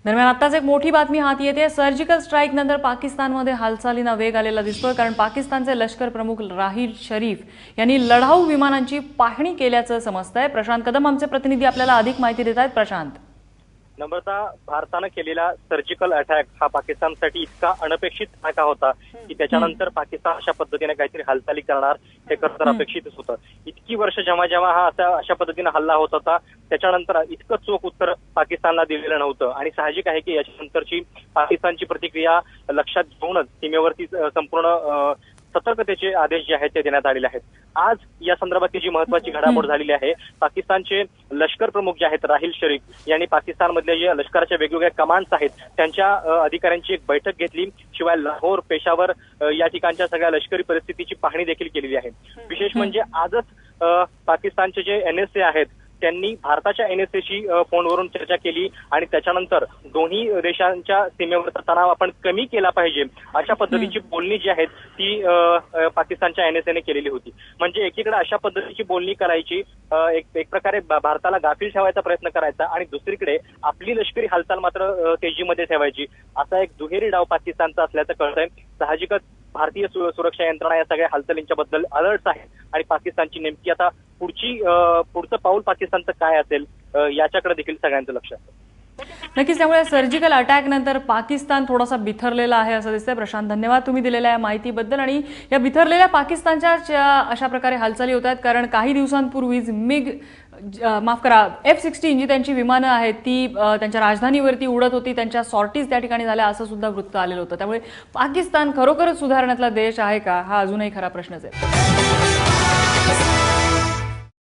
दरम्यान आताच एक मोठी बातमी हाती येते। सर्जिकल स्ट्राईक नंतर पाकिस्तानमध्ये हालचालींना वेग आलेला दिसतोय, कारण पाकिस्तानचे लष्कर प्रमुख राहील शरीफ यांनी लढाऊ विमानांची पाहणी केल्याचं समजतंय। प्रशांत कदम आमचे प्रतिनिधी आपल्याला अधिक माहिती देत आहेत। प्रशांत, नम्रता, भारतानं केलेला सर्जिकल अटॅक हा पाकिस्तानसाठी इतका अनपेक्षित धक्का होता की त्याच्यानंतर पाकिस्तान अशा पद्धतीने काहीतरी हालचाली करणार हे खरं तर अपेक्षितच होतं। इतकी वर्ष जेव्हा हा अशा पद्धतीने हल्ला होत होता त्याच्यानंतर इतकं चोख उत्तर पाकिस्तानला दिलेलं नव्हतं आणि साहजिक आहे की याच्यानंतरची पाकिस्तानची प्रतिक्रिया लक्षात घेऊनच सीमेवरती संपूर्ण सतर्कतेचे आदेश जे आहेत ते देण्यात आलेले आहेत। आज या संदर्भातली जी महत्वाची घडामोड झालेली आहे, पाकिस्तानचे लष्कर प्रमुख जे आहेत राहील शरीफ यांनी पाकिस्तानमधल्या जे लष्कराच्या वेगवेगळ्या कमांड्स आहेत त्यांच्या अधिकाऱ्यांची एक बैठक घेतली। शिवाय लाहोर, पेशावर या ठिकाणच्या सगळ्या लष्करी परिस्थितीची पाहणी देखील केलेली आहे। विशेष म्हणजे आजच पाकिस्तानचे जे NSA आहेत त्यांनी भारताच्या NSAशी फोनवरून चर्चा केली आणि त्याच्यानंतर दोन्ही देशांच्या सीमेवरचा तणाव आपण कमी केला पाहिजे अशा पद्धतीची बोलणी जी आहेत ती पाकिस्तानच्या NSAने केलेली होती। म्हणजे एकीकडे अशा पद्धतीची बोलणी करायची, एक प्रकारे भारताला गाफील ठेवायचा प्रयत्न करायचा आणि दुसरीकडे आपली लष्करी हालचाल मात्र तेजीमध्ये ठेवायची, असा एक दुहेरी डाव पाकिस्तानचा असल्याचं कळतंय। साहजिकच भारतीय सुरक्षा यंत्रणा या सगळ्या हालचालींच्या बद्दल अलर्ट आहे आणि पाकिस्तानची नेमकी आता पुढचं पाऊल पाकिस्तानचं काय असेल याच्याकडे देखील सगळ्यांचं लक्ष आहे। नक्कीच, त्यामुळे सर्जिकल अटॅक नंतर पाकिस्तान थोडासा बिथरलेला आहे असं दिसतंय। प्रशांत, धन्यवाद तुम्ही दिलेल्या या माहितीबद्दल। आणि या बिथरलेल्या पाकिस्तानच्या अशा प्रकारे हालचाली होत आहेत कारण काही दिवसांपूर्वीच F-16 जी त्यांची विमानं आहेत ती त्यांच्या राजधानीवरती उडत होती, त्यांच्या सॉर्टीज त्या ठिकाणी झाल्या असं सुद्धा वृत्त आलेलं होतं। त्यामुळे पाकिस्तान खरोखरच सुधारण्यातला देश आहे का, हा अजूनही खरा प्रश्नच आहे।